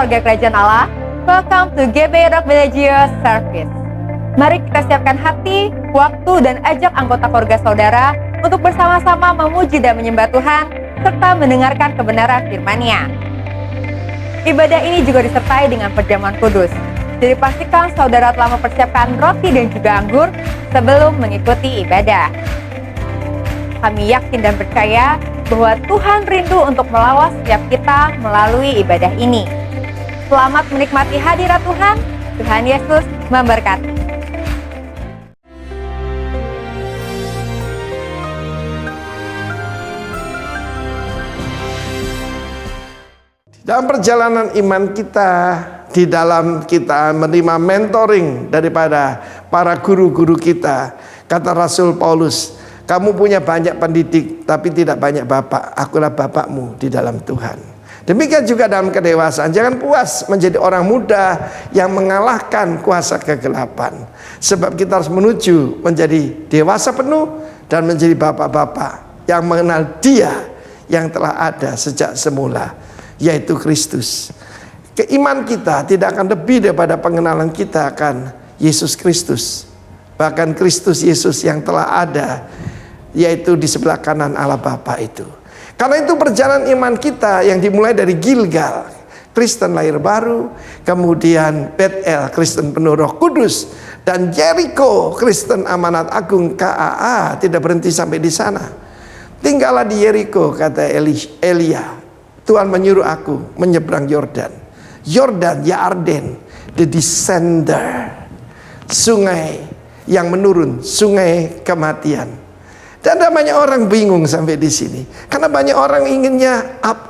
warga kerajaan Allah, welcome to GB Rock Religious Service. Mari kita siapkan hati, waktu, dan ajak anggota keluarga saudara untuk bersama-sama memuji dan menyembah Tuhan, serta mendengarkan kebenaran firman-Nya. Ibadah ini juga disertai dengan perjamuan kudus. Jadi pastikan saudara telah mempersiapkan roti dan juga anggur sebelum mengikuti ibadah. Kami yakin dan percaya bahwa Tuhan rindu untuk melawat setiap kita melalui ibadah ini. Selamat menikmati hadirat Tuhan. Tuhan Yesus memberkati. Dalam perjalanan iman kita, di dalam kita menerima mentoring daripada para guru-guru kita, kata Rasul Paulus, kamu punya banyak pendidik tapi tidak banyak bapak, akulah bapakmu di dalam Tuhan. Demikian juga dalam kedewasaan, jangan puas menjadi orang muda yang mengalahkan kuasa kegelapan. Sebab kita harus menuju menjadi dewasa penuh dan menjadi bapak-bapak yang mengenal Dia yang telah ada sejak semula, yaitu Kristus. Keiman kita tidak akan lebih daripada pengenalan kita akan Yesus Kristus. Bahkan Kristus Yesus yang telah ada, yaitu di sebelah kanan Allah Bapa itu. Karena itu perjalanan iman kita yang dimulai dari Gilgal, Kristen lahir baru, kemudian Bethel, Kristen penuh Roh Kudus, dan Jericho, Kristen amanat agung KAA, tidak berhenti sampai di sana. Tinggallah di Jericho, kata Elia. Tuhan menyuruh aku menyeberang Yordan. Yordan, Yarden, the descender, sungai yang menurun, sungai kematian. Dan ada banyak orang bingung sampai di sini, karena banyak orang inginnya up.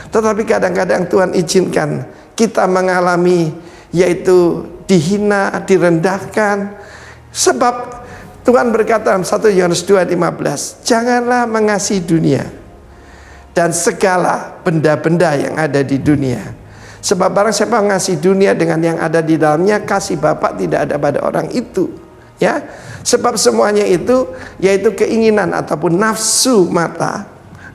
Tetapi kadang-kadang Tuhan izinkan kita mengalami, yaitu dihina, direndahkan. Sebab Tuhan berkata dalam 1 Yohanes 2:15, janganlah mengasihi dunia dan segala benda-benda yang ada di dunia. Sebab barang siapa mengasihi dunia dengan yang ada di dalamnya, kasih Bapa tidak ada pada orang itu. Ya, sebab semuanya itu yaitu keinginan ataupun nafsu mata,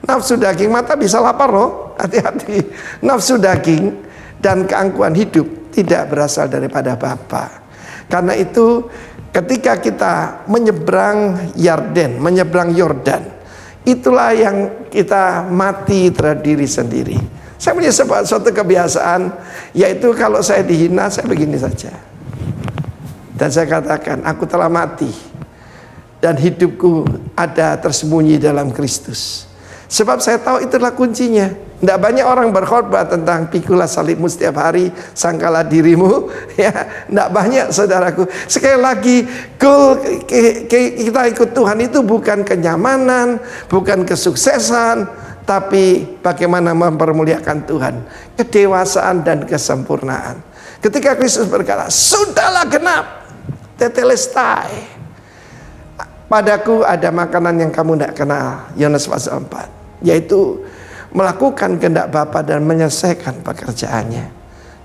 nafsu daging. Mata bisa lapar loh, hati-hati. Nafsu daging dan keangkuhan hidup tidak berasal daripada Bapa. Karena itu ketika kita menyeberang Yarden, menyeberang Yordan, itulah yang kita mati terhadap diri sendiri. Saya punya suatu kebiasaan, yaitu kalau saya dihina, saya begini saja. Dan saya katakan, aku telah mati dan hidupku ada tersembunyi dalam Kristus. Sebab saya tahu itulah kuncinya. Tidak banyak orang berkhotbah tentang pikulah salibmu setiap hari, sangkalah dirimu. Ya, tidak banyak, saudaraku. Sekali lagi, goal kita ikut Tuhan itu bukan kenyamanan, bukan kesuksesan, tapi bagaimana mempermuliakan Tuhan, kedewasaan dan kesempurnaan. Ketika Kristus berkata, sudahlah genap, tetelestai, padaku ada makanan yang kamu tidak kenal, Yohanes pasal 4, yaitu melakukan kehendak Bapa dan menyelesaikan pekerjaannya.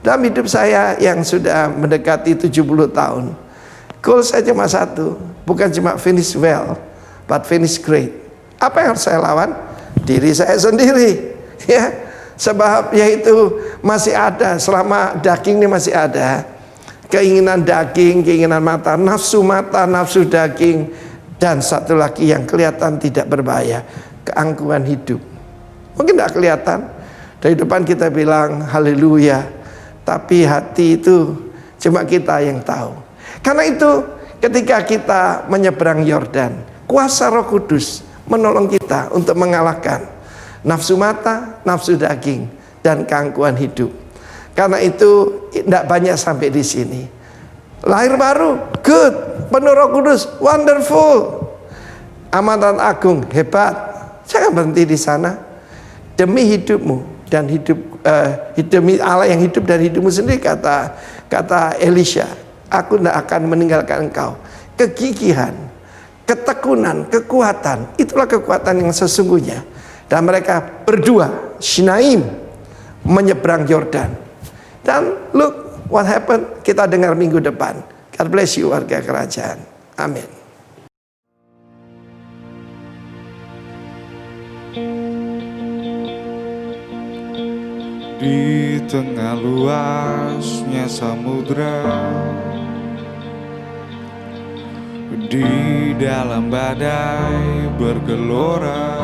Dalam hidup saya yang sudah mendekati 70 tahun, goal saya cuma satu, bukan cuma finish well, but finish great. Apa yang harus saya lawan? Diri saya sendiri, ya. Sebab yaitu masih ada, selama daging ini masih ada, keinginan daging, keinginan mata, nafsu daging, dan satu lagi yang kelihatan tidak berbahaya, keangkuhan hidup. Mungkin tidak kelihatan, dari depan kita bilang haleluya, tapi hati itu cuma kita yang tahu. Karena itu ketika kita menyeberang Yordan, kuasa Roh Kudus menolong kita untuk mengalahkan nafsu mata, nafsu daging, dan keangkuhan hidup. Karena itu tidak banyak sampai di sini. Lahir baru, good, penuh Roh Kudus, wonderful, amanat agung, hebat. Jangan berhenti di sana. Demi hidupmu dan demi Allah yang hidup dan hidupmu sendiri, kata Elisha, aku tidak akan meninggalkan engkau. Kegigihan, ketekunan, kekuatan, itulah kekuatan yang sesungguhnya. Dan mereka berdua, Shinaim, menyeberang Yordan. Dan look what happened, kita dengar minggu depan. God bless you warga kerajaan. Amin. Di tengah luasnya samudra, di dalam badai bergelora,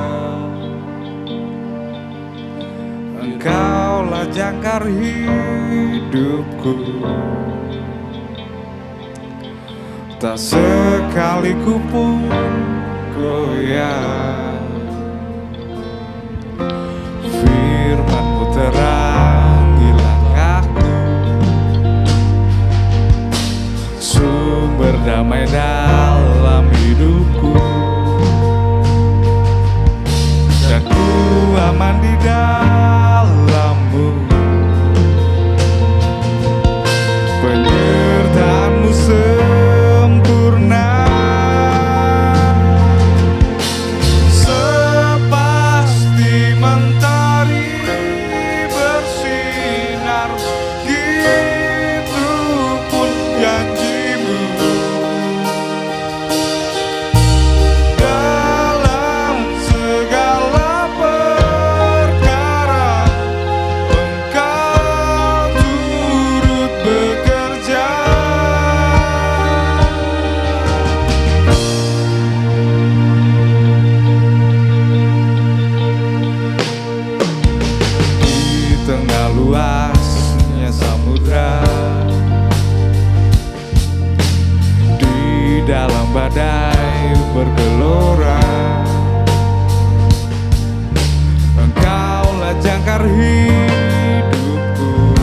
Engkaulah jangkar hidupku. Tak sekaliku pun goyah. Firman-Mu terangi langkahku, sumber damai dalam hidupku, dan ku aman di dalam-Mu. Penyertaan-Mu sempurna, sepasti mentari bersinar, gitu pun janji-Mu. Dalam segala perkara Engkau turut bekerja. Di tengah luasnya samudra, di dalam badai bergelora, Engkaulah jangkar hidupku.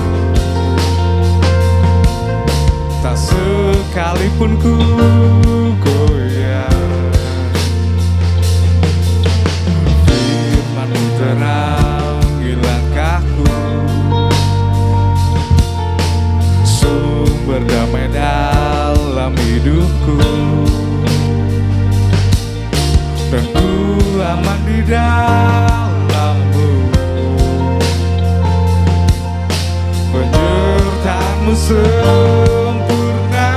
Tak sekalipun ku goyah. Firman-Mu terangi langkahku, sumber damai dalam hidupku, dan ku aman di dalam-Mu. Penyertaan-Mu sempurna,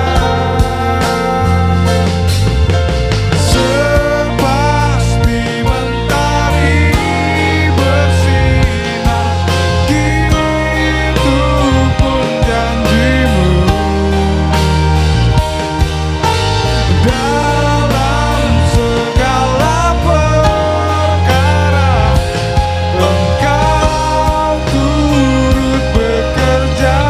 sepasti mentari bersinar, gitu pun janji-Mu. Dalam segala perkara Engkau turut bekerja.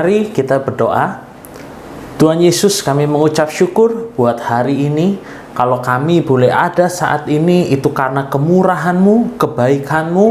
Mari kita berdoa. Tuhan Yesus, kami mengucap syukur buat hari ini. Kalau kami boleh ada saat ini, itu karena kemurahan-Mu, kebaikan-Mu.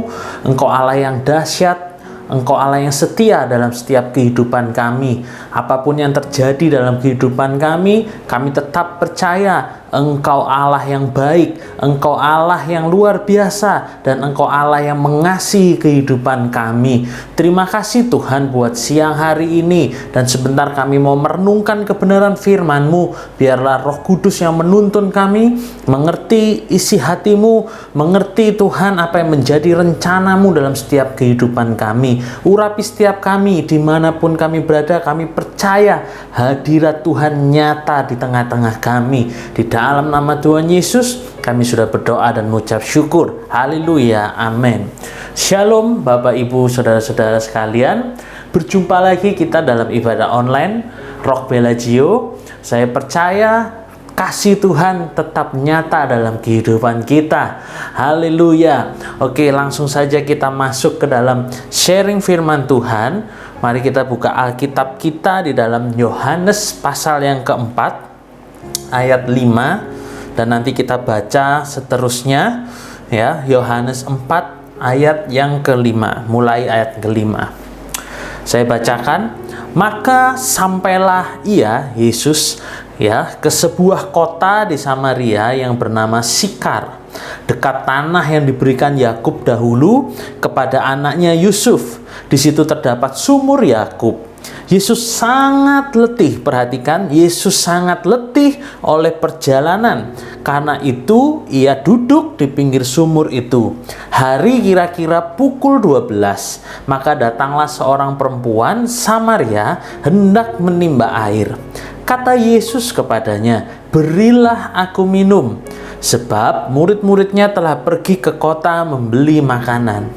Engkau Allah yang dahsyat, Engkau Allah yang setia dalam setiap kehidupan kami. Apapun yang terjadi dalam kehidupan kami tetap percaya Engkau Allah yang baik, Engkau Allah yang luar biasa, dan Engkau Allah yang mengasihi kehidupan kami. Terima kasih Tuhan buat siang hari ini, dan sebentar kami mau merenungkan kebenaran firman-Mu. Biarlah Roh Kudus yang menuntun kami, mengerti isi hati-Mu, mengerti Tuhan apa yang menjadi rencana-Mu dalam setiap kehidupan kami. Urapi setiap kami, dimanapun kami berada, kami percaya hadirat Tuhan nyata di tengah-tengah kami. Di dalam nama Tuhan Yesus, kami sudah berdoa dan mengucap syukur. Haleluya, amin. Shalom Bapak Ibu Saudara-saudara sekalian. Berjumpa lagi kita dalam ibadah online Rock Bellagio. Saya percaya kasih Tuhan tetap nyata dalam kehidupan kita. Haleluya. Oke, langsung saja kita masuk ke dalam sharing firman Tuhan. Mari kita buka Alkitab kita di dalam Yohanes pasal yang keempat, ayat 5, dan nanti kita baca seterusnya ya. Yohanes 4 ayat yang kelima, mulai ayat kelima. Saya bacakan. Maka sampailah ia, Yesus, ya, ke sebuah kota di Samaria yang bernama Sikar, dekat tanah yang diberikan Yakub dahulu kepada anaknya Yusuf. Di situ terdapat sumur Yakub. Yesus sangat letih, perhatikan, Yesus sangat letih oleh perjalanan. Karena itu ia duduk di pinggir sumur itu. Hari kira-kira pukul 12. Maka datanglah seorang perempuan Samaria hendak menimba air. Kata Yesus kepadanya, "Berilah aku minum." Sebab murid-muridnya telah pergi ke kota membeli makanan.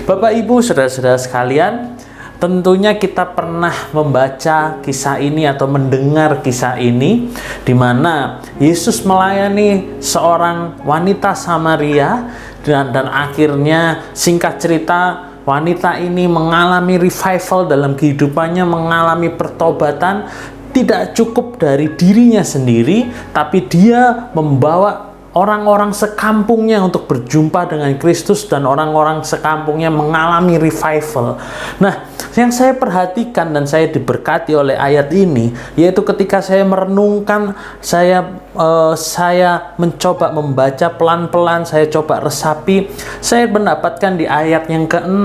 Bapak Ibu Saudara-saudara sekalian, tentunya kita pernah membaca kisah ini atau mendengar kisah ini, di mana Yesus melayani seorang wanita Samaria, dan akhirnya singkat cerita wanita ini mengalami revival dalam kehidupannya, mengalami pertobatan. Tidak cukup dari dirinya sendiri, tapi dia membawa orang-orang sekampungnya untuk berjumpa dengan Kristus, dan orang-orang sekampungnya mengalami revival. Nah, yang saya perhatikan dan saya diberkati oleh ayat ini, yaitu ketika saya merenungkan, saya mencoba membaca pelan-pelan, saya coba resapi, saya mendapatkan di ayat yang ke-6,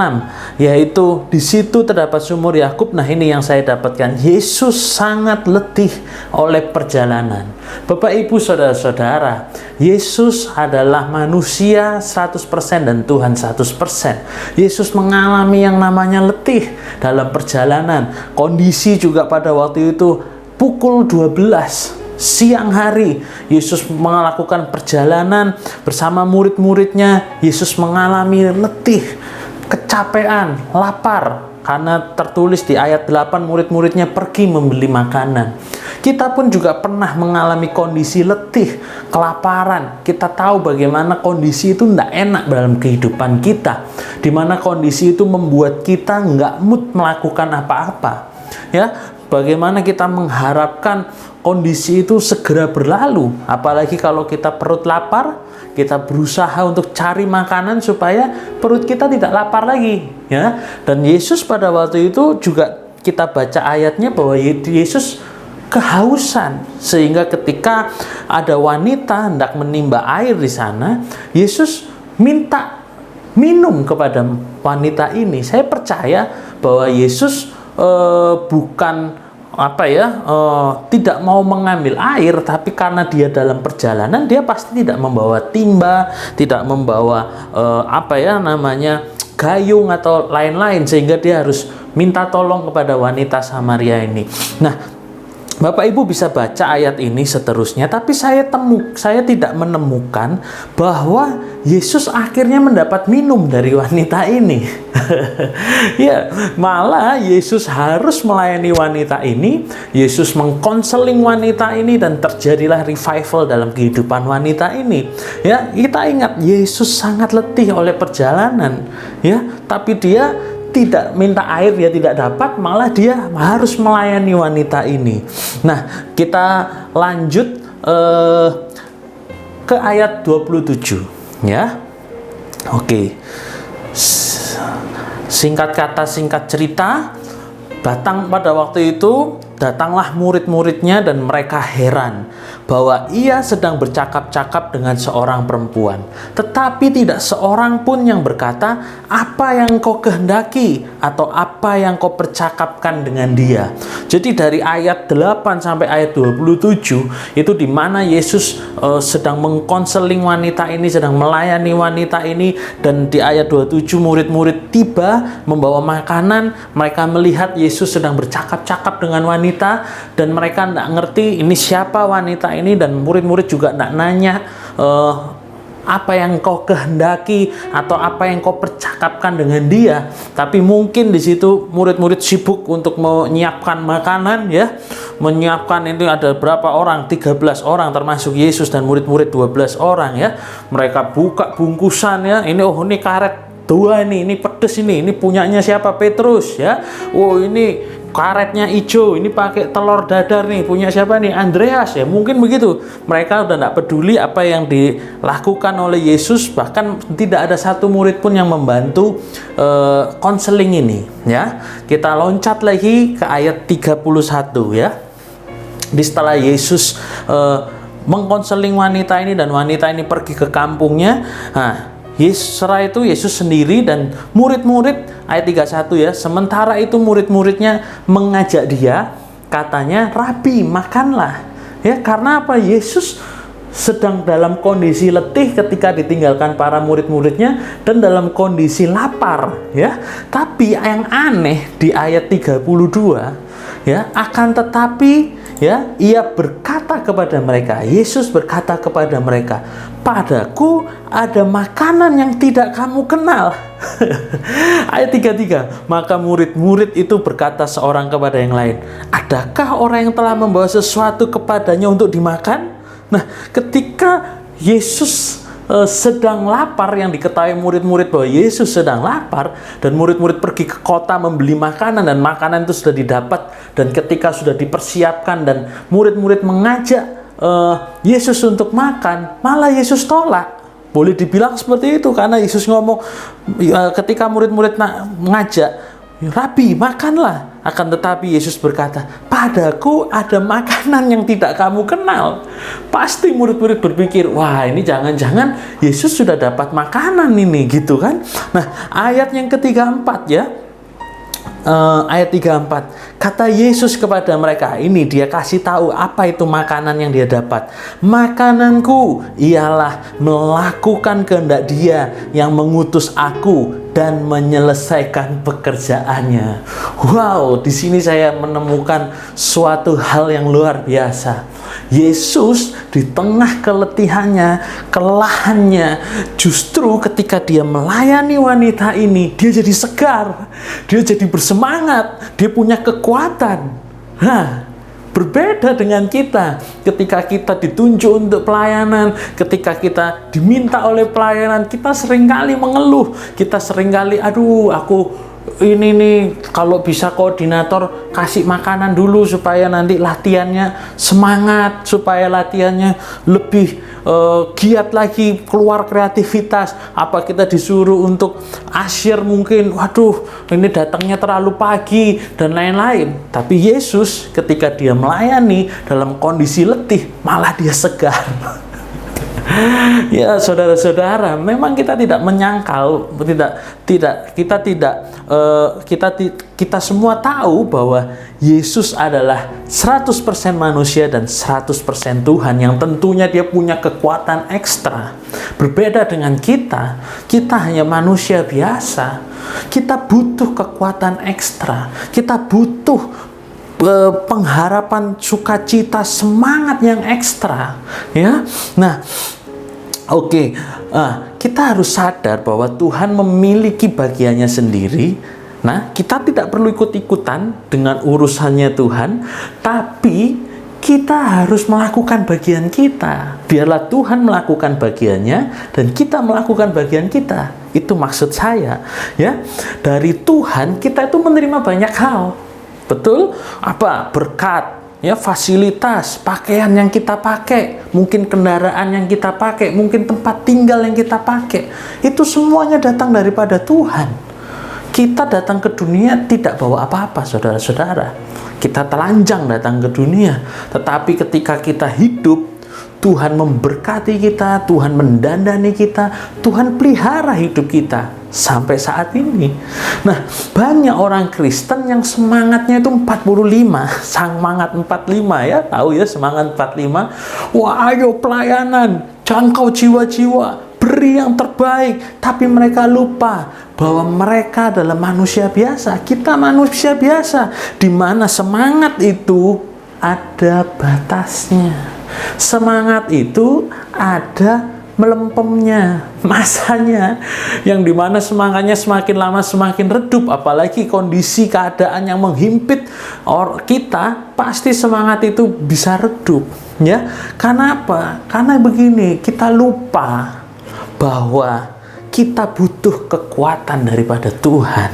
yaitu di situ terdapat sumur Yakub. Nah, ini yang saya dapatkan. Yesus sangat letih oleh perjalanan. Bapak Ibu Saudara-saudara, Yesus adalah manusia 100% dan Tuhan 100%. Yesus mengalami yang namanya letih dalam perjalanan. Kondisi juga pada waktu itu pukul 12 siang hari. Yesus melakukan perjalanan bersama murid-muridnya. Yesus mengalami letih, kecapean, lapar. Karena tertulis di ayat 8, murid-muridnya pergi membeli makanan. Kita pun juga pernah mengalami kondisi letih, kelaparan. Kita tahu bagaimana kondisi itu tidak enak dalam kehidupan kita, di mana kondisi itu membuat kita nggak mood melakukan apa-apa. Ya, bagaimana kita mengharapkan kondisi itu segera berlalu, apalagi kalau kita perut lapar, kita berusaha untuk cari makanan supaya perut kita tidak lapar lagi, ya. Dan Yesus pada waktu itu juga kita baca ayatnya bahwa Yesus kehausan, sehingga ketika ada wanita hendak menimba air di sana, Yesus minta minum kepada wanita ini. Saya percaya bahwa Yesus bukan tidak mau mengambil air, tapi karena dia dalam perjalanan, dia pasti tidak membawa timba, tidak membawa gayung atau lain-lain, sehingga dia harus minta tolong kepada wanita Samaria ini. Nah, Bapak Ibu bisa baca ayat ini seterusnya, tapi saya tidak menemukan bahwa Yesus akhirnya mendapat minum dari wanita ini. Ya, malah Yesus harus melayani wanita ini. Yesus mengkonseling wanita ini dan terjadilah revival dalam kehidupan wanita ini. Ya, kita ingat Yesus sangat letih oleh perjalanan, ya, tapi dia tidak minta air, dia tidak dapat, malah dia harus melayani wanita ini. Nah, kita lanjut ke ayat 27 ya. Oke. Singkat kata, singkat cerita, pada waktu itu datanglah murid-muridnya dan mereka heran bahwa ia sedang bercakap-cakap dengan seorang perempuan. Tetapi tidak seorang pun yang berkata, "Apa yang kau kehendaki?" atau "Apa yang kau percakapkan dengan dia?" Jadi dari ayat 8 sampai ayat 27 itu di mana Yesus sedang mengkonseling wanita ini, sedang melayani wanita ini, dan di ayat 27 murid-murid tiba membawa makanan. Mereka melihat Yesus sedang bercakap-cakap dengan wanita dan mereka tidak ngerti ini siapa wanita ini, dan murid-murid juga tidak nanya apa yang kau kehendaki atau apa yang kau percakapkan dengan dia. Tapi mungkin di situ murid-murid sibuk untuk menyiapkan makanan ya. Menyiapkan itu ada berapa orang? 13 orang termasuk Yesus dan murid-murid 12 orang ya. Mereka buka bungkusan ya. Ini karet 2 ini pedes ini punyanya siapa? Petrus ya. Ini karetnya hijau, ini pakai telur dadar nih, punya siapa nih? Andreas ya, mungkin begitu. Mereka udah tidak peduli apa yang dilakukan oleh Yesus, bahkan tidak ada satu murid pun yang membantu konseling ini ya. Kita loncat lagi ke ayat 31 ya. Setelah Yesus mengkonseling wanita ini dan wanita ini pergi ke kampungnya, setelah itu Yesus sendiri dan murid-murid, ayat 31 ya, sementara itu murid-muridnya mengajak dia, katanya, "Rabi, makanlah." Ya, karena apa? Yesus sedang dalam kondisi letih ketika ditinggalkan para murid-muridnya dan dalam kondisi lapar ya. Tapi yang aneh di ayat 32 ya, akan tetapi ya, ia berkata kepada mereka, Yesus berkata kepada mereka, "Padaku ada makanan yang tidak kamu kenal." Ayat 33, maka murid-murid itu berkata seorang kepada yang lain, "Adakah orang yang telah membawa sesuatu kepadanya untuk dimakan?" Nah, ketika Yesus sedang lapar, yang diketahui murid-murid bahwa Yesus sedang lapar, dan murid-murid pergi ke kota membeli makanan, dan makanan itu sudah didapat, dan ketika sudah dipersiapkan dan murid-murid mengajak Yesus untuk makan, malah Yesus tolak. Boleh dibilang seperti itu karena Yesus ngomong ketika murid-murid mengajak, "Rabi, makanlah." Akan tetapi Yesus berkata, "Padaku ada makanan yang tidak kamu kenal." Pasti murid-murid berpikir, wah ini jangan-jangan Yesus sudah dapat makanan ini gitu kan. Nah, ayat yang ke-34 ya. Ayat 34, kata Yesus kepada mereka, ini dia kasih tahu apa itu makanan yang dia dapat. "Makananku ialah melakukan kehendak Dia yang mengutus aku dan menyelesaikan pekerjaannya." Wow, di sini saya menemukan suatu hal yang luar biasa. Yesus di tengah keletihannya, kelelahannya, justru ketika dia melayani wanita ini, dia jadi segar, dia jadi bersemangat, dia punya kekuatan. Berbeda dengan kita, ketika kita ditunjuk untuk pelayanan, ketika kita diminta oleh pelayanan, kita seringkali mengeluh, kita seringkali, "Aduh, aku ini nih, kalau bisa koordinator kasih makanan dulu supaya nanti latihannya semangat, supaya latihannya lebih giat lagi, keluar kreativitas." Apa kita disuruh untuk asyir mungkin, waduh ini datangnya terlalu pagi dan lain-lain. Tapi Yesus ketika dia melayani dalam kondisi letih, malah dia segar. Ya, saudara-saudara, memang kita tidak menyangkal, kita semua tahu bahwa Yesus adalah 100% manusia dan 100% Tuhan, yang tentunya dia punya kekuatan ekstra. Berbeda dengan kita hanya manusia biasa. Kita butuh kekuatan ekstra. Kita butuh pengharapan, sukacita, semangat yang ekstra ya. Nah, oke. Kita harus sadar bahwa Tuhan memiliki bagiannya sendiri. Nah, kita tidak perlu ikut-ikutan dengan urusannya Tuhan, tapi kita harus melakukan bagian kita. Biarlah Tuhan melakukan bagiannya dan kita melakukan bagian kita. Itu maksud saya, ya. Dari Tuhan kita itu menerima banyak hal. Betul? Apa? Berkat, ya, fasilitas, pakaian yang kita pakai, mungkin kendaraan yang kita pakai, mungkin tempat tinggal yang kita pakai. Itu semuanya datang daripada Tuhan. Kita datang ke dunia tidak bawa apa-apa, saudara-saudara. Kita telanjang datang ke dunia, tetapi ketika kita hidup, Tuhan memberkati kita, Tuhan mendandani kita, Tuhan pelihara hidup kita sampai saat ini. Nah, banyak orang Kristen yang semangatnya itu 45, semangat 45, ya, tahu ya, semangat 45. Wah, ayo pelayanan, jangkau jiwa-jiwa, beri yang terbaik, tapi mereka lupa bahwa mereka adalah manusia biasa. Kita manusia biasa, di mana semangat itu ada batasnya. Semangat itu ada melempemnya, masanya, yang dimana semangatnya semakin lama semakin redup. Apalagi kondisi keadaan yang menghimpit kita, pasti semangat itu bisa redup, ya. Karena apa? Karena begini, kita lupa bahwa kita butuh kekuatan daripada Tuhan,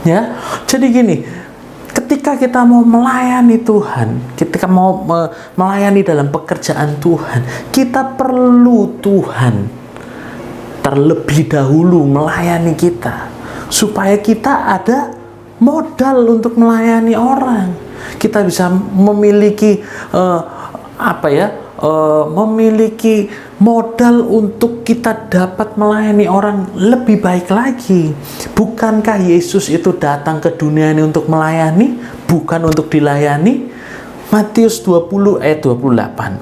ya. Jadi gini, ketika kita mau melayani Tuhan, ketika mau melayani dalam pekerjaan Tuhan, kita perlu Tuhan terlebih dahulu melayani kita, supaya kita ada modal untuk melayani orang. Kita bisa memiliki memiliki modal untuk kita dapat melayani orang lebih baik lagi. Bukankah Yesus itu datang ke dunia ini untuk melayani, bukan untuk dilayani? Matius 20 ayat 28.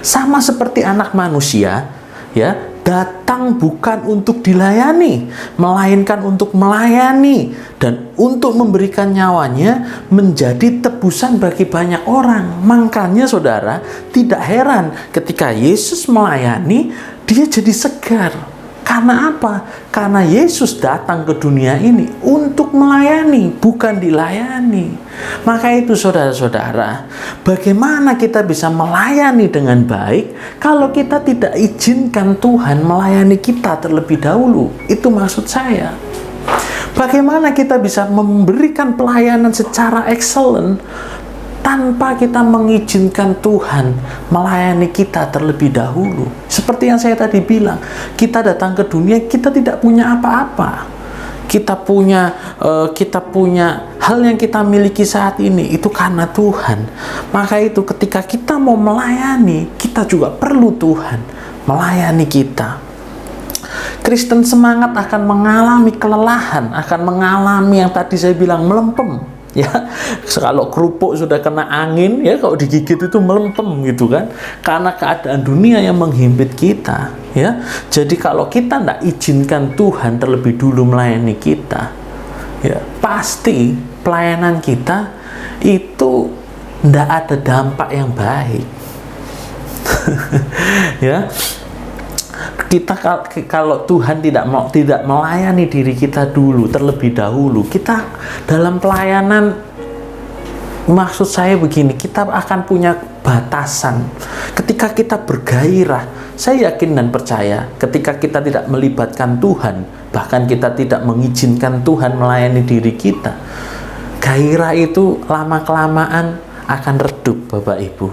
Sama seperti anak manusia, ya, datang bukan untuk dilayani, melainkan untuk melayani dan untuk memberikan nyawanya menjadi tebusan bagi banyak orang. Makanya saudara, tidak heran ketika Yesus melayani, dia jadi segar. Karena apa? Karena Yesus datang ke dunia ini untuk melayani, bukan dilayani. Maka itu saudara-saudara, bagaimana kita bisa melayani dengan baik kalau kita tidak izinkan Tuhan melayani kita terlebih dahulu? Itu maksud saya. Bagaimana kita bisa memberikan pelayanan secara excellent tanpa kita mengizinkan Tuhan melayani kita terlebih dahulu? Seperti yang saya tadi bilang, kita datang ke dunia, kita tidak punya apa-apa. Kita punya hal yang kita miliki saat ini itu karena Tuhan. Maka itu ketika kita mau melayani, kita juga perlu Tuhan melayani kita. Kristen semangat akan mengalami kelelahan, akan mengalami yang tadi saya bilang melempem. Ya, kalau kerupuk sudah kena angin, ya, kalau digigit itu melempem gitu kan, karena keadaan dunia yang menghimpit kita, ya. Jadi kalau kita tidak izinkan Tuhan terlebih dulu melayani kita, ya, pasti pelayanan kita itu tidak ada dampak yang baik. Ya, kita kalau Tuhan tidak melayani diri kita dulu terlebih dahulu, kita dalam pelayanan, maksud saya begini, kita akan punya batasan. Ketika kita bergairah, saya yakin dan percaya, ketika kita tidak melibatkan Tuhan, bahkan kita tidak mengizinkan Tuhan melayani diri kita, gairah itu lama-kelamaan akan redup, Bapak Ibu.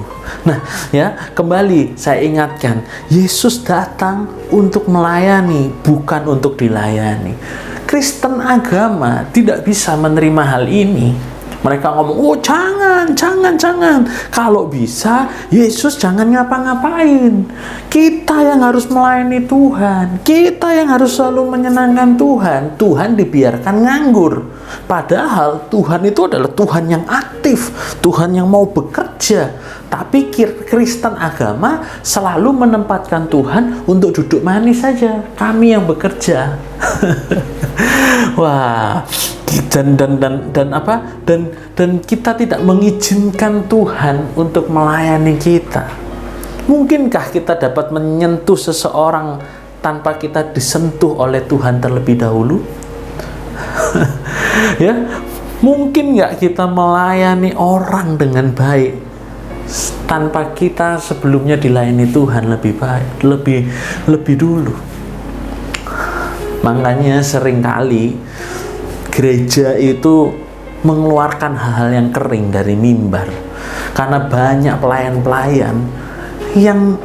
Nah, ya, kembali saya ingatkan, Yesus datang untuk melayani, bukan untuk dilayani. Kristen agama tidak bisa menerima hal ini. Mereka ngomong, oh jangan. Kalau bisa, Yesus jangan ngapa-ngapain. Kita yang harus melayani Tuhan. Kita yang harus selalu menyenangkan Tuhan. Tuhan dibiarkan nganggur. Padahal Tuhan itu adalah Tuhan yang aktif, Tuhan yang mau bekerja. Tapi Kristen agama selalu menempatkan Tuhan untuk duduk manis saja. Kami yang bekerja. Wah, dan kita tidak mengizinkan Tuhan untuk melayani kita. Mungkinkah kita dapat menyentuh seseorang tanpa kita disentuh oleh Tuhan terlebih dahulu? Ya, mungkin nggak kita melayani orang dengan baik tanpa kita sebelumnya dilayani Tuhan lebih baik, lebih dulu. Makanya seringkali gereja itu mengeluarkan hal-hal yang kering dari mimbar, karena banyak pelayan-pelayan yang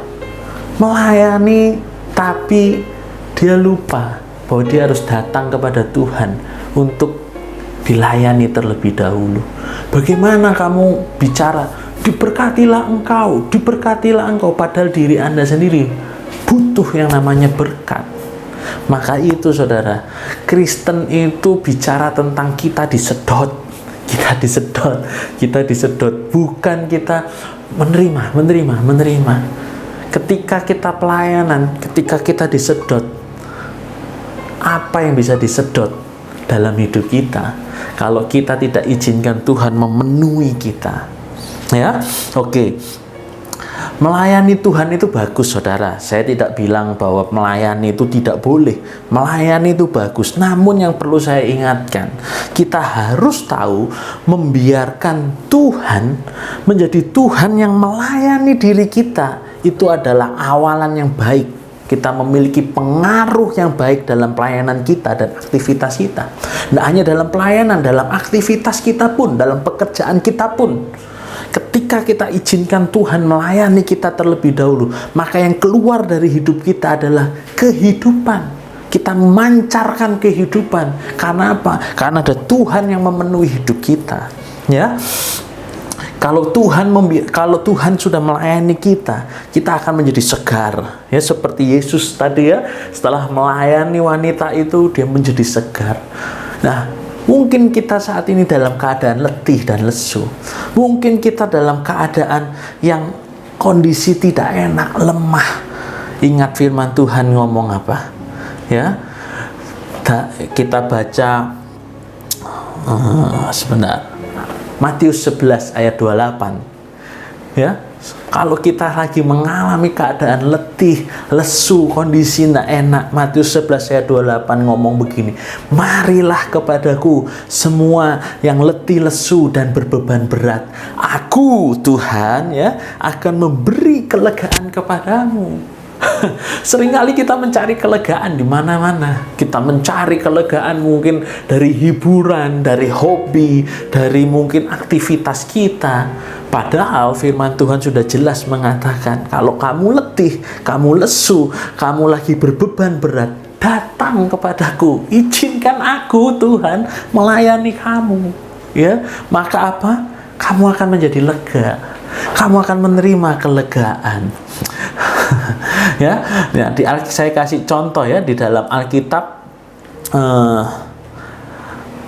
melayani tapi dia lupa bahwa dia harus datang kepada Tuhan untuk dilayani terlebih dahulu. Bagaimana kamu bicara diberkatilah engkau, padahal diri Anda sendiri butuh yang namanya berkat. Maka itu saudara, Kristen itu bicara tentang kita disedot, bukan kita menerima. Ketika kita pelayanan, ketika kita disedot, apa yang bisa disedot dalam hidup kita kalau kita tidak izinkan Tuhan memenuhi kita? Ya, oke. Melayani Tuhan itu bagus, saudara. Saya tidak bilang bahwa melayani itu tidak boleh. Melayani itu bagus. Namun yang perlu saya ingatkan, kita harus tahu membiarkan Tuhan menjadi Tuhan yang melayani diri kita. Itu adalah awalan yang baik. Kita memiliki pengaruh yang baik dalam pelayanan kita dan aktivitas kita. Tidak hanya dalam pelayanan, dalam aktivitas kita pun, dalam pekerjaan kita pun. Ketika kita izinkan Tuhan melayani kita terlebih dahulu, maka yang keluar dari hidup kita adalah kehidupan. Kita memancarkan kehidupan. Karena apa? Karena ada Tuhan yang memenuhi hidup kita. Ya. Kalau Tuhan sudah melayani kita akan menjadi segar. Ya, seperti Yesus tadi ya, setelah melayani wanita itu dia menjadi segar. Nah, mungkin kita saat ini dalam keadaan letih dan lesu. Mungkin kita dalam keadaan yang kondisi tidak enak, lemah. Ingat firman Tuhan ngomong apa? Ya. Kita baca sebentar. Matius 11 ayat 28. Ya. Kalau kita lagi mengalami keadaan letih, lesu, kondisi tidak enak, Matius 11 ayat 28 ngomong begini, marilah kepadaku semua yang letih, lesu, dan berbeban berat. Aku, Tuhan, ya, akan memberi kelegaan kepadamu. Seringkali kita mencari kelegaan di mana-mana. Kita mencari kelegaan mungkin dari hiburan, dari hobi, dari mungkin aktivitas kita. Padahal firman Tuhan sudah jelas mengatakan, kalau kamu letih, kamu lesu, kamu lagi berbeban berat, datang kepadaku. Izinkan aku, Tuhan, melayani kamu. Ya, maka apa? Kamu akan menjadi lega. Kamu akan menerima kelegaan. Ya, saya kasih contoh ya, di dalam Alkitab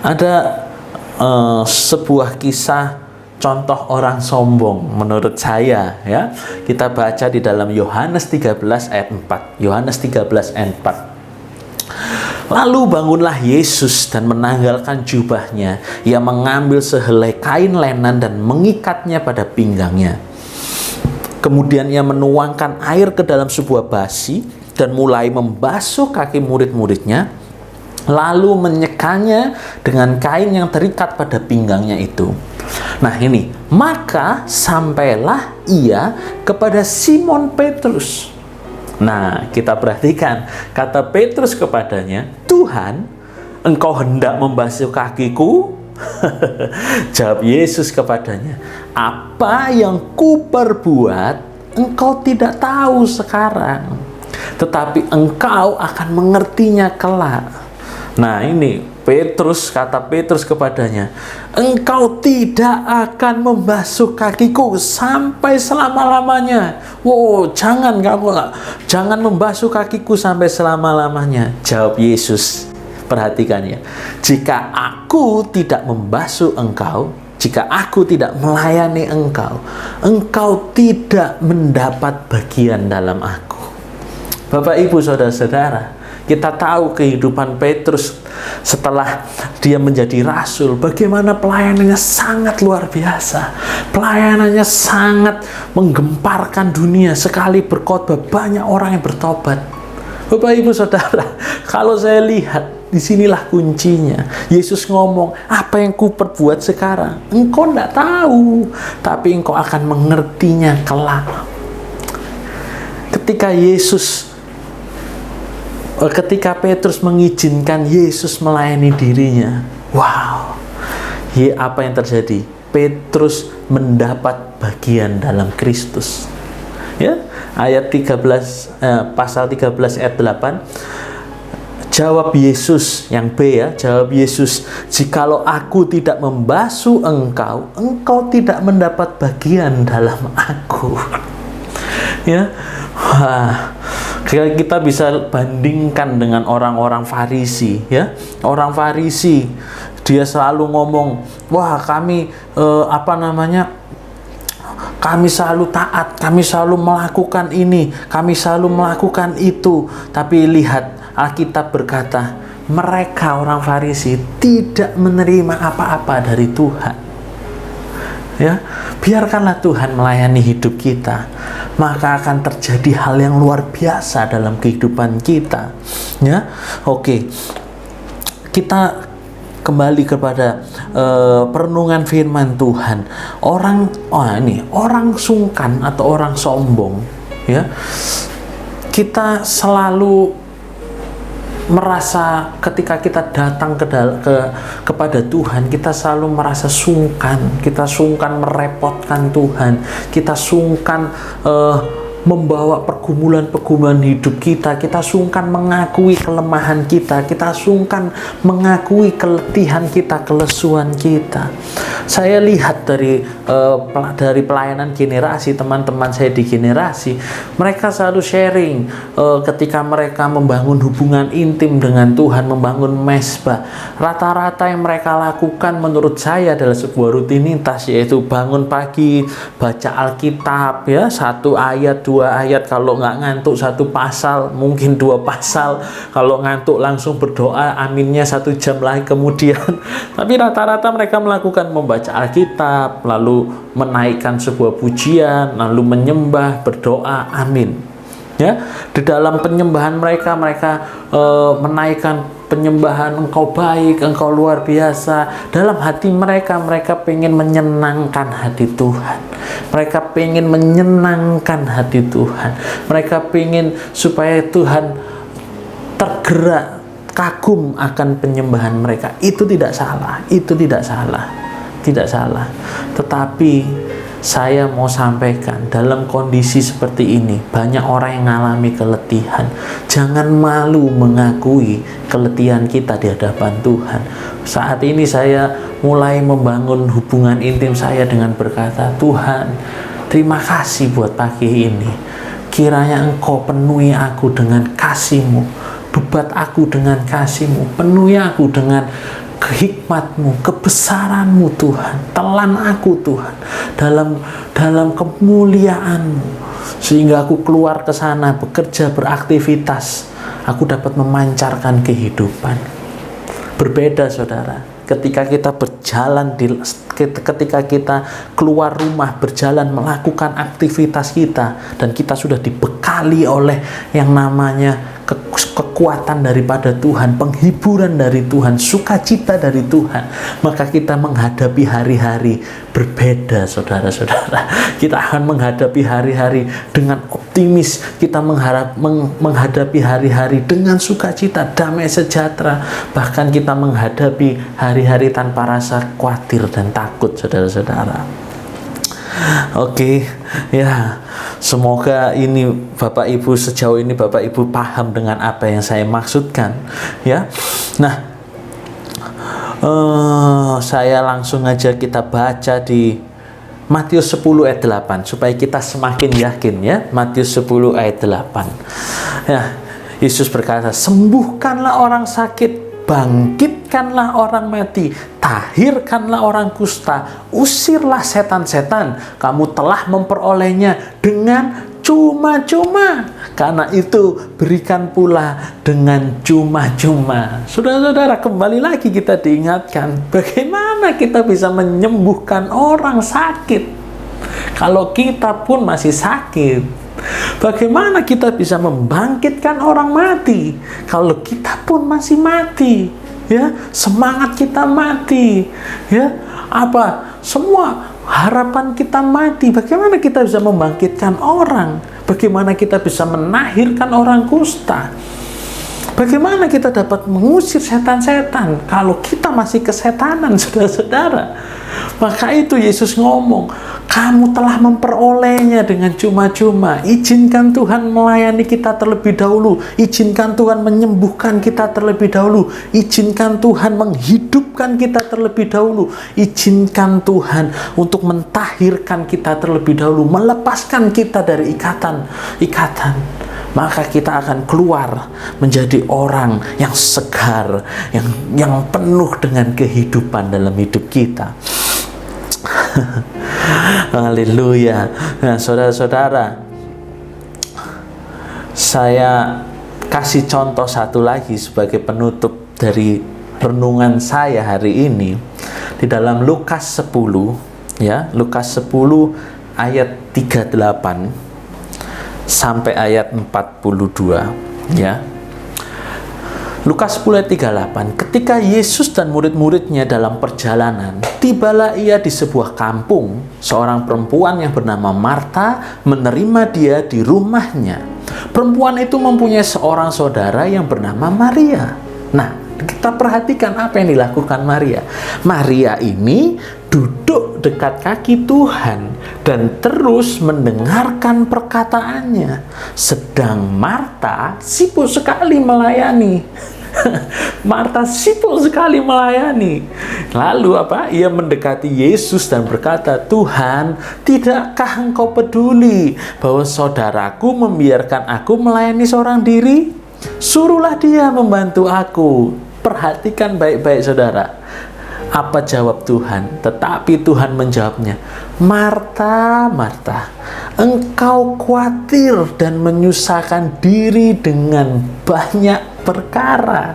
ada sebuah kisah contoh orang sombong menurut saya ya. Kita baca di dalam Yohanes 13 ayat 4. Yohanes 13 ayat 4. Lalu bangunlah Yesus dan menanggalkan jubahnya. Ia mengambil sehelai kain lenan dan mengikatnya pada pinggangnya. Kemudian ia menuangkan air ke dalam sebuah basi dan mulai membasuh kaki murid-muridnya, lalu menyekanya dengan kain yang terikat pada pinggangnya itu. Nah ini, maka sampailah ia kepada Simon Petrus. Nah, kita perhatikan, kata Petrus kepadanya, Tuhan, engkau hendak membasuh kakiku? Jawab Yesus kepadanya, apa yang kuperbuat engkau tidak tahu sekarang, tetapi engkau akan mengertinya kelak. Nah ini kata Petrus kepadanya, engkau tidak akan membasuh kakiku sampai selama-lamanya. Wow, jangan membasuh kakiku sampai selama-lamanya. Jawab Yesus, perhatikan ya, jika aku tidak membasuh engkau, jika aku tidak melayani engkau, engkau tidak mendapat bagian dalam aku. Bapak, Ibu, Saudara-saudara, kita tahu kehidupan Petrus setelah dia menjadi rasul, bagaimana pelayanannya sangat luar biasa. Pelayanannya sangat menggemparkan dunia. Sekali berkhotbah, banyak orang yang bertobat. Bapak, Ibu, Saudara, kalau saya lihat Disinilah kuncinya. Yesus ngomong, apa yang ku perbuat sekarang engkau tidak tahu, tapi engkau akan mengertinya kelak. Ketika Petrus mengizinkan Yesus melayani dirinya, wow, apa yang terjadi? Petrus mendapat bagian dalam Kristus. Ya, ayat 13, pasal 13 ayat 8. Jawab Yesus, yang B ya, jawab Yesus, jikalau aku tidak membasuh engkau, engkau tidak mendapat bagian dalam aku. Ya, wah, kita bisa bandingkan dengan orang-orang Farisi, ya. Orang Farisi, dia selalu ngomong, wah kami kami selalu taat, kami selalu melakukan ini, kami selalu melakukan itu. Tapi lihat, Alkitab berkata, mereka orang Farisi tidak menerima apa-apa dari Tuhan. Ya, biarkanlah Tuhan melayani hidup kita, maka akan terjadi hal yang luar biasa dalam kehidupan kita. Ya, oke. Kita kembali kepada perenungan firman Tuhan. Orang sungkan atau orang sombong, ya, kita selalu merasa ketika kita datang kepada Tuhan, kita selalu merasa sungkan, kita sungkan merepotkan Tuhan, kita sungkan membawa pergumulan-pergumulan hidup kita sungkan mengakui kelemahan kita sungkan mengakui keletihan kita, kelesuan kita. Saya lihat dari pelayanan generasi, teman-teman saya di generasi, mereka selalu sharing ketika mereka membangun hubungan intim dengan Tuhan, membangun mesbah. Rata-rata yang mereka lakukan menurut saya adalah sebuah rutinitas, yaitu bangun pagi, baca Alkitab, ya, 1 ayat, 2 ayat, kalau nggak ngantuk 1 pasal, mungkin 2 pasal, kalau ngantuk langsung berdoa, aminnya 1 jam lagi kemudian. Tapi rata-rata mereka melakukan membaca Alkitab, lalu menaikkan sebuah pujian, lalu menyembah, berdoa, amin. Ya, di dalam penyembahan mereka menaikkan penyembahan, engkau baik, engkau luar biasa. Dalam hati mereka pengen menyenangkan hati Tuhan. Mereka pengen menyenangkan hati Tuhan. Mereka pengen supaya Tuhan tergerak, kagum akan penyembahan mereka. Itu tidak salah, tidak salah. Tetapi saya mau sampaikan, dalam kondisi seperti ini banyak orang yang mengalami keletihan. Jangan malu mengakui keletihan kita di hadapan Tuhan. Saat ini saya mulai membangun hubungan intim saya dengan berkata, Tuhan, terima kasih buat pagi ini. Kiranya Engkau penuhi aku dengan kasih-Mu, bebat aku dengan kasih-Mu, penuhi aku dengan hikmat-Mu, kebesaran-Mu Tuhan. Telan aku Tuhan dalam kemuliaan-Mu, sehingga aku keluar ke sana bekerja, beraktivitas, aku dapat memancarkan kehidupan. Berbeda saudara, ketika kita berjalan, ketika kita keluar rumah, berjalan melakukan aktivitas kita, dan kita sudah dibekali oleh yang namanya kekuatan daripada Tuhan, penghiburan dari Tuhan, sukacita dari Tuhan, maka kita menghadapi hari-hari berbeda saudara-saudara. Kita akan menghadapi hari-hari dengan optimis, kita menghadapi hari-hari dengan sukacita, damai sejahtera, bahkan kita menghadapi hari-hari tanpa rasa khawatir dan takut saudara-saudara. Oke, ya, semoga ini Bapak Ibu, sejauh ini Bapak Ibu paham dengan apa yang saya maksudkan, ya. Nah, saya langsung aja kita baca di Matius 10 ayat 8 supaya kita semakin yakin, ya. Matius 10 ayat 8. Ya, Yesus berkata, sembuhkanlah orang sakit, bangkitkanlah orang mati, tahirkanlah orang kusta, usirlah setan-setan, kamu telah memperolehnya dengan cuma-cuma, karena itu berikan pula dengan cuma-cuma. Saudara-saudara, kembali lagi kita diingatkan bagaimana kita bisa menyembuhkan orang sakit kalau kita pun masih sakit. Bagaimana kita bisa membangkitkan orang mati kalau kita pun masih mati? Ya, semangat kita mati. Ya, semua harapan kita mati. Bagaimana kita bisa membangkitkan orang? Bagaimana kita bisa menahirkan orang kusta? Bagaimana kita dapat mengusir setan-setan kalau kita masih kesetanan, saudara-saudara? Maka itu Yesus ngomong, kamu telah memperolehnya dengan cuma-cuma. Izinkan Tuhan melayani kita terlebih dahulu. Izinkan Tuhan menyembuhkan kita terlebih dahulu. Izinkan Tuhan menghidupkan kita terlebih dahulu. Izinkan Tuhan untuk mentahirkan kita terlebih dahulu. Melepaskan kita dari ikatan. Maka kita akan keluar menjadi orang yang segar, yang penuh dengan kehidupan dalam hidup kita. Haleluya. Nah, saudara-saudara, saya kasih contoh satu lagi sebagai penutup dari renungan saya hari ini. Di dalam Lukas 10, ya, Lukas 10 ayat 38 sampai ayat 42, ya. Lukas 10 ayat 38. Ketika Yesus dan murid-muridnya dalam perjalanan, tibalah ia di sebuah kampung. Seorang perempuan yang bernama Marta menerima dia di rumahnya. Perempuan itu mempunyai seorang saudara yang bernama Maria. Nah, kita perhatikan apa yang dilakukan Maria. Maria ini duduk dekat kaki Tuhan dan terus mendengarkan perkataannya. Sedang Marta sibuk sekali melayani. Marta sibuk sekali melayani. Lalu ia mendekati Yesus dan berkata, Tuhan, tidakkah engkau peduli bahwa saudaraku membiarkan aku melayani seorang diri? Suruhlah dia membantu aku. Perhatikan baik-baik, saudara. Apa jawab Tuhan? Tetapi Tuhan menjawabnya, Marta, Marta, engkau khawatir dan menyusahkan diri dengan banyak perkara.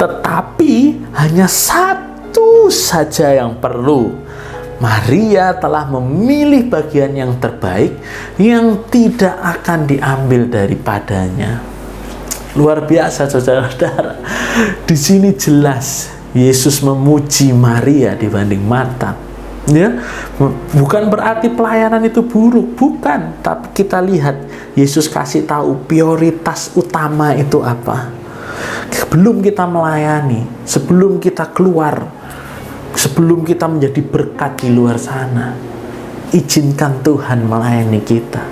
Tetapi hanya satu saja yang perlu. Maria telah memilih bagian yang terbaik yang tidak akan diambil daripadanya. Luar biasa, saudara-saudara. Di sini jelas Yesus memuji Maria dibanding Marta. Ya, bukan berarti pelayanan itu buruk, bukan. Tapi kita lihat Yesus kasih tahu prioritas utama itu apa. Sebelum kita melayani, sebelum kita keluar, sebelum kita menjadi berkat di luar sana, izinkan Tuhan melayani kita.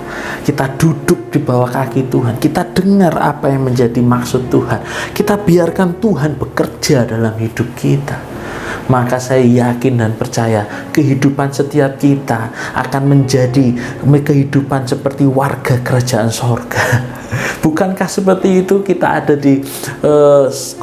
Kita duduk di bawah kaki Tuhan. Kita dengar apa yang menjadi maksud Tuhan. Kita biarkan Tuhan bekerja dalam hidup kita. Maka saya yakin dan percaya kehidupan setiap kita akan menjadi kehidupan seperti warga kerajaan sorga. Bukankah seperti itu kita ada di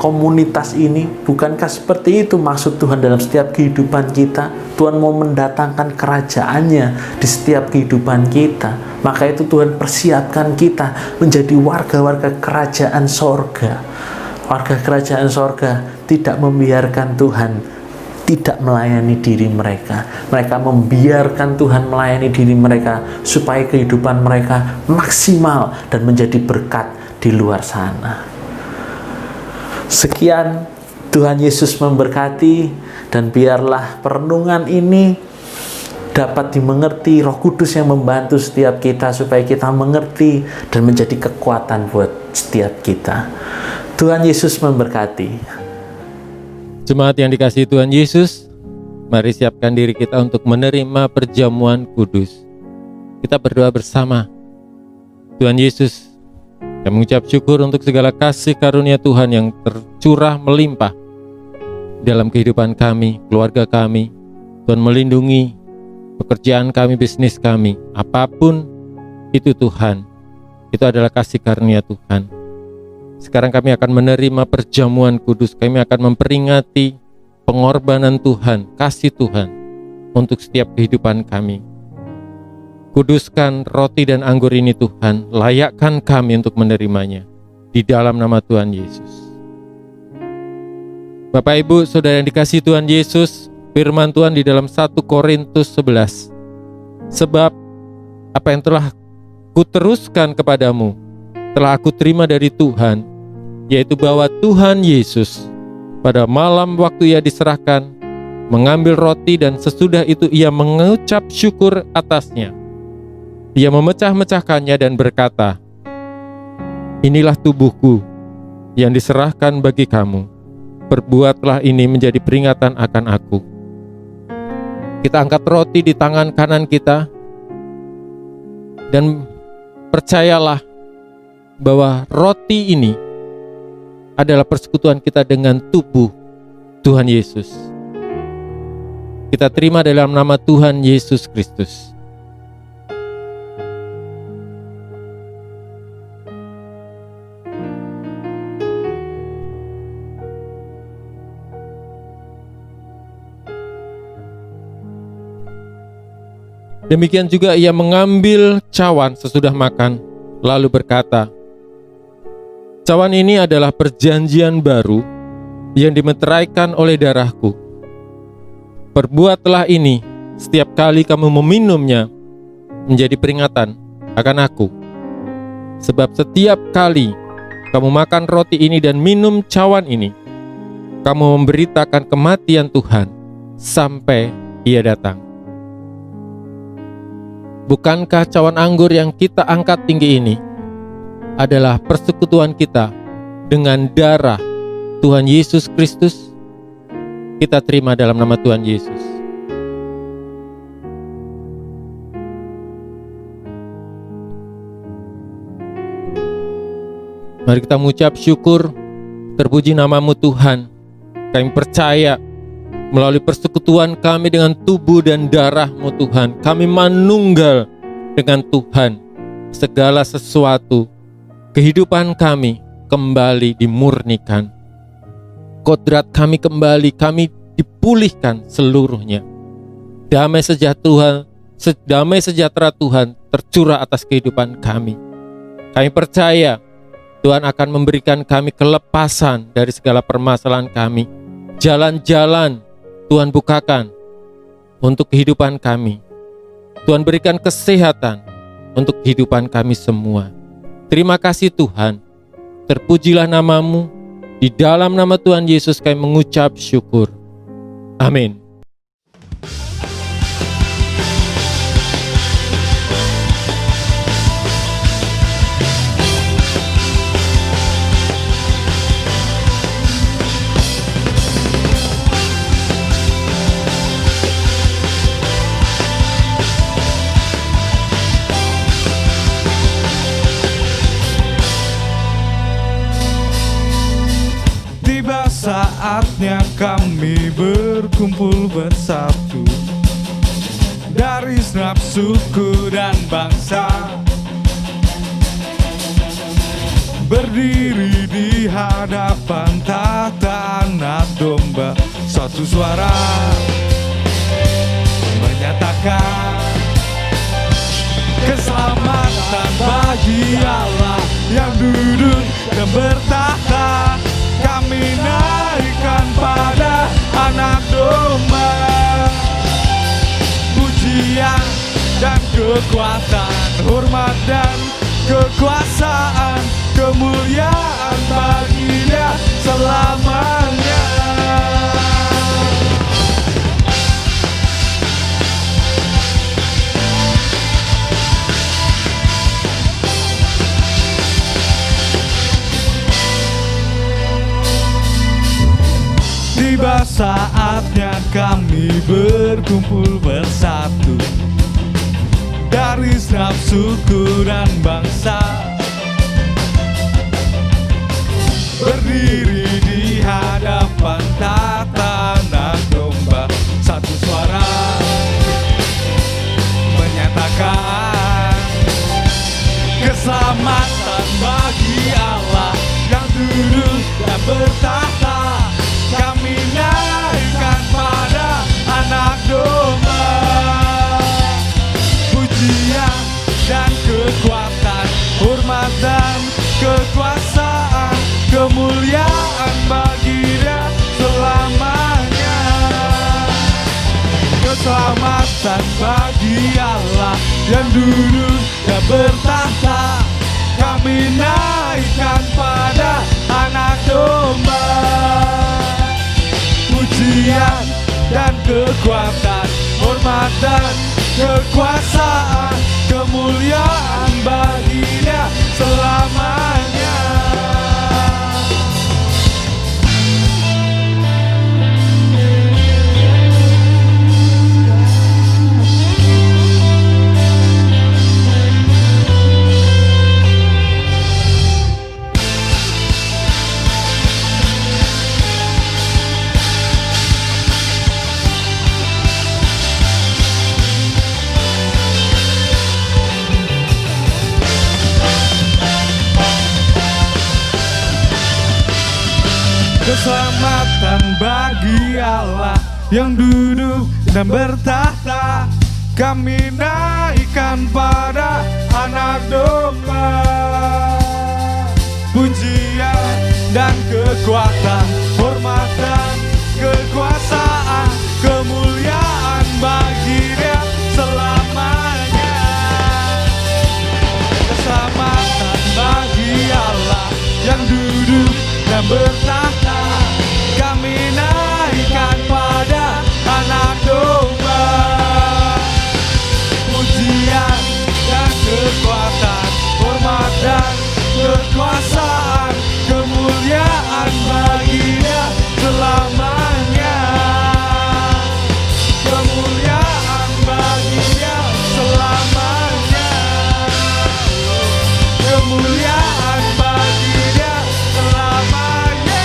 komunitas ini? Bukankah seperti itu maksud Tuhan dalam setiap kehidupan kita? Tuhan mau mendatangkan kerajaannya di setiap kehidupan kita. Maka itu Tuhan persiapkan kita menjadi warga-warga kerajaan sorga. Warga kerajaan sorga tidak membiarkan Tuhan tidak melayani diri mereka. Mereka membiarkan Tuhan melayani diri mereka supaya kehidupan mereka maksimal dan menjadi berkat di luar sana. Sekian, Tuhan Yesus memberkati, dan biarlah perenungan ini dapat dimengerti, Roh Kudus yang membantu setiap kita supaya kita mengerti dan menjadi kekuatan buat setiap kita. Tuhan Yesus memberkati. Jemaat yang dikasihi Tuhan Yesus, mari siapkan diri kita untuk menerima perjamuan kudus. Kita berdoa bersama. Tuhan Yesus, kami mengucap syukur untuk segala kasih karunia Tuhan yang tercurah melimpah dalam kehidupan kami, keluarga kami. Tuhan melindungi pekerjaan kami, bisnis kami, apapun itu Tuhan, itu adalah kasih karunia Tuhan. Sekarang kami akan menerima perjamuan kudus. Kami akan memperingati pengorbanan Tuhan, kasih Tuhan untuk setiap kehidupan kami. Kuduskan roti dan anggur ini Tuhan, layakkan kami untuk menerimanya. Di dalam nama Tuhan Yesus. Bapak Ibu, saudara yang dikasihi Tuhan Yesus, firman Tuhan di dalam 1 Korintus 11. Sebab apa yang telah kuteruskan kepadamu telah aku terima dari Tuhan, yaitu bahwa Tuhan Yesus pada malam waktu ia diserahkan mengambil roti dan sesudah itu ia mengucap syukur atasnya. Ia memecah-mecahkannya dan berkata, "Inilah tubuhku yang diserahkan bagi kamu. Perbuatlah ini menjadi peringatan akan aku." Kita angkat roti di tangan kanan kita dan percayalah bahwa roti ini adalah persekutuan kita dengan tubuh Tuhan Yesus. Kita terima dalam nama Tuhan Yesus Kristus. Demikian juga ia mengambil cawan sesudah makan, lalu berkata, "Cawan ini adalah perjanjian baru yang dimeteraikan oleh darahku. Perbuatlah ini setiap kali kamu meminumnya menjadi peringatan akan aku. Sebab setiap kali kamu makan roti ini dan minum cawan ini, kamu memberitakan kematian Tuhan sampai ia datang." Bukankah cawan anggur yang kita angkat tinggi ini adalah persekutuan kita dengan darah Tuhan Yesus Kristus? Kita terima dalam nama Tuhan Yesus. Mari kita mengucap syukur, terpuji namamu Tuhan. Kami percaya melalui persekutuan kami dengan tubuh dan darah-Mu Tuhan, kami manunggal dengan Tuhan. Segala sesuatu, kehidupan kami kembali dimurnikan. Kodrat kami kembali, kami dipulihkan seluruhnya. Damai sejahtera Tuhan tercurah atas kehidupan kami. Kami percaya Tuhan akan memberikan kami kelepasan dari segala permasalahan kami. Jalan-jalan Tuhan bukakan untuk kehidupan kami. Tuhan berikan kesehatan untuk kehidupan kami semua. Terima kasih Tuhan. Terpujilah namamu. Di dalam nama Tuhan Yesus kami mengucap syukur. Amin. Saatnya kami berkumpul bersatu dari segenap suku dan bangsa, berdiri di hadapan tahta Anak Domba, satu suara menyatakan keselamatan bagi Allah yang duduk dan bertahta. Kami naikkan pada Anak Domba pujian dan kekuatan, hormat dan kekuasaan, kemuliaan bagi Dia selamanya. Tiba saatnya kami berkumpul bersatu dari segenap suku dan bangsa, berdiri di hadapan tahta Anak Domba, satu suara menyatakan keselamatan bagi Allah yang duduk dan bertahta. Kami naikkan pada Anak Domba pujian dan kekuatan, hormat dan kekuasaan, kemuliaan bagi Dia selamanya. Keselamatan bagi Allah yang duduk dan bertahta. Kami naikkan pada Anak Domba. Pujian dan kekuatan, hormat dan kekuasaan, kemuliaan bagi-Nya selamanya. Keselamatan bagi Allah yang duduk dan bertahta. Kami naikkan pada Anak Domba. Pujian dan kekuatan, hormat dan kekuasaan, kemuliaan bagi-Nya selamanya. Keselamatan bagi Allah yang duduk dan bertahta. Kami naikkan pada Anak Domba. Pujian dan kekuatan, hormat dan kekuasaan, kemuliaan bagi-Nya selamanya. Kemuliaan bagi-Nya selamanya. Kemuliaan bagi-Nya selamanya.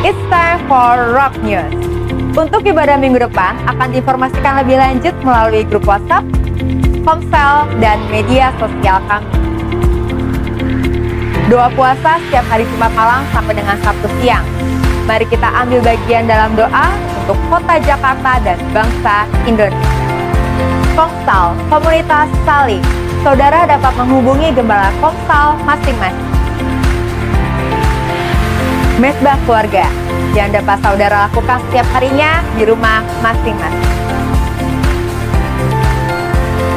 It's time for Rock News. Untuk ibadah minggu depan akan diinformasikan lebih lanjut melalui grup WhatsApp, Komsel, dan media sosial kami. Doa puasa setiap hari Jumat malam sampai dengan Sabtu siang. Mari kita ambil bagian dalam doa untuk kota Jakarta dan bangsa Indonesia. Komsel, komunitas saling. Saudara dapat menghubungi gembala Komsel masing-masing. Mesbah keluarga yang dapat saudara lakukan setiap harinya di rumah masing-masing.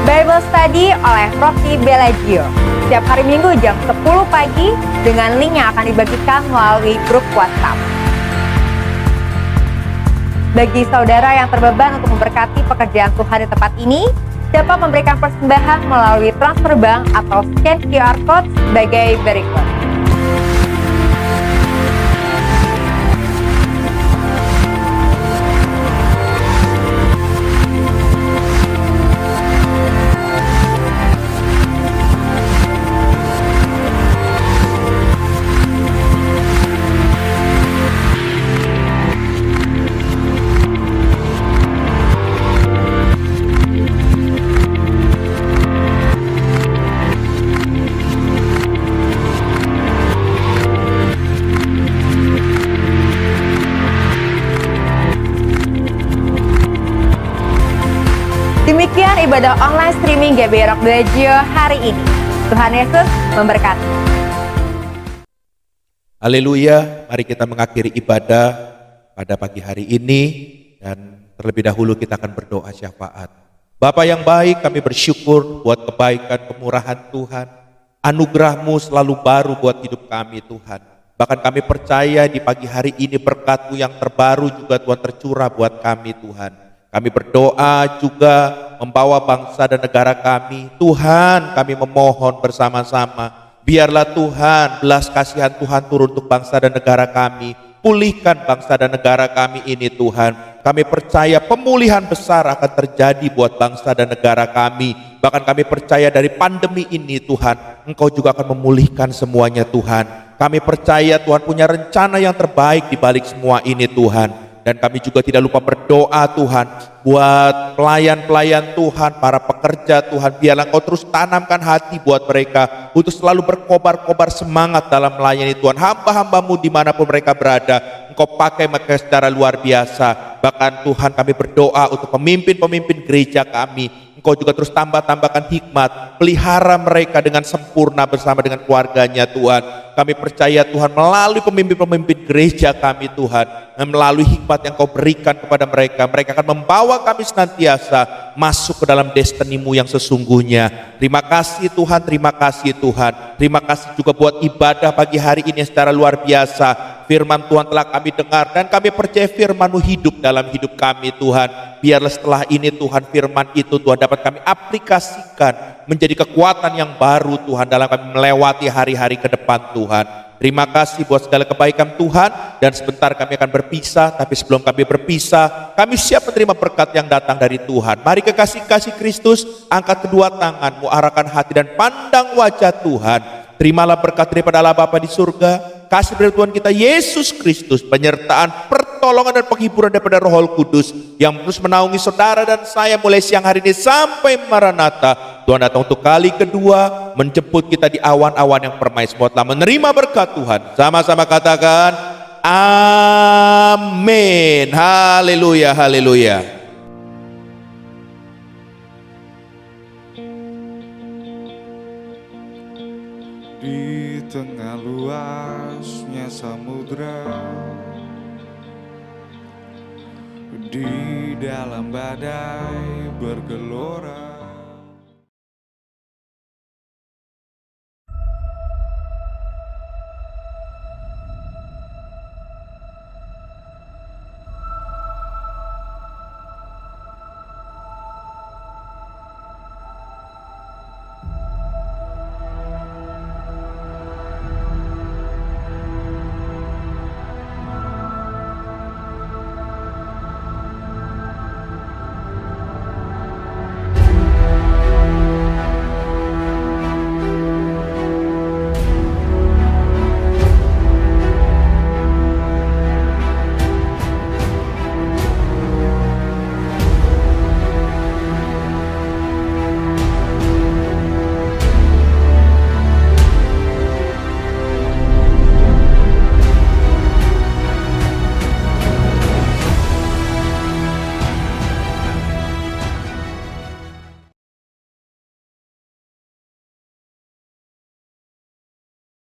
Bible Study oleh Rocky Bellagio setiap hari Minggu jam 10 pagi dengan link yang akan dibagikan melalui grup WhatsApp. Bagi saudara yang terbeban untuk memberkati pekerjaan Tuhan di tempat ini, dapat memberikan persembahan melalui transfer bank atau scan QR Code sebagai berikut. Demikian ibadah online streaming GBI Rock Bellagio hari ini. Tuhan Yesus memberkati. Haleluya, mari kita mengakhiri ibadah pada pagi hari ini, dan terlebih dahulu kita akan berdoa syafaat. Bapa yang baik, kami bersyukur buat kebaikan, kemurahan Tuhan. Anugerah-Mu selalu baru buat hidup kami Tuhan. Bahkan kami percaya di pagi hari ini berkat-Mu yang terbaru juga Tuhan tercurah buat kami Tuhan. Kami berdoa juga membawa bangsa dan negara kami. Tuhan, kami memohon bersama-sama, biarlah Tuhan belas kasihan Tuhan turun untuk bangsa dan negara kami. Pulihkan bangsa dan negara kami ini Tuhan. Kami percaya pemulihan besar akan terjadi buat bangsa dan negara kami. Bahkan kami percaya dari pandemi ini Tuhan, Engkau juga akan memulihkan semuanya Tuhan. Kami percaya Tuhan punya rencana yang terbaik di balik semua ini Tuhan. Dan kami juga tidak lupa berdoa Tuhan buat pelayan-pelayan Tuhan, para pekerja Tuhan. Biarlah Engkau terus tanamkan hati buat mereka untuk selalu berkobar-kobar semangat dalam melayani Tuhan. Hamba-Hamba-Mu dimanapun mereka berada, Engkau pakai mereka secara luar biasa. Bahkan Tuhan, kami berdoa untuk pemimpin-pemimpin gereja kami. Engkau juga terus tambahkan hikmat, pelihara mereka dengan sempurna bersama dengan keluarganya Tuhan. Kami percaya Tuhan melalui pemimpin-pemimpin gereja kami Tuhan, melalui hikmat yang Kau berikan kepada mereka, mereka akan membawa kami senantiasa masuk ke dalam destiny-Mu yang sesungguhnya. Terima kasih Tuhan, terima kasih Tuhan. Terima kasih juga buat ibadah pagi hari ini secara luar biasa. Firman Tuhan telah kami dengar dan kami percaya firman-Mu hidup dalam hidup kami Tuhan. Biarlah setelah ini Tuhan, firman itu Tuhan dapat kami aplikasikan menjadi kekuatan yang baru Tuhan dalam kami melewati hari-hari ke depan Tuhan. Terima kasih buat segala kebaikan Tuhan, dan sebentar kami akan berpisah, tapi sebelum kami berpisah, kami siap menerima berkat yang datang dari Tuhan. Mari kekasih-kasih Kristus, angkat kedua tanganmu, arahkan hati dan pandang wajah Tuhan. Terimalah berkat daripada Allah Bapa di surga, kasih dari Tuhan kita Yesus Kristus, penyertaan, pertolongan dan penghiburan daripada Roh Kudus yang terus menaungi saudara dan saya mulai siang hari ini sampai Maranatha. Tuhan datang untuk kali kedua, menjemput kita di awan-awan yang permai. Semua telah menerima berkat Tuhan. Sama-sama katakan amin. Haleluya, haleluya. Di tengah luasnya samudra, di dalam badai bergelora,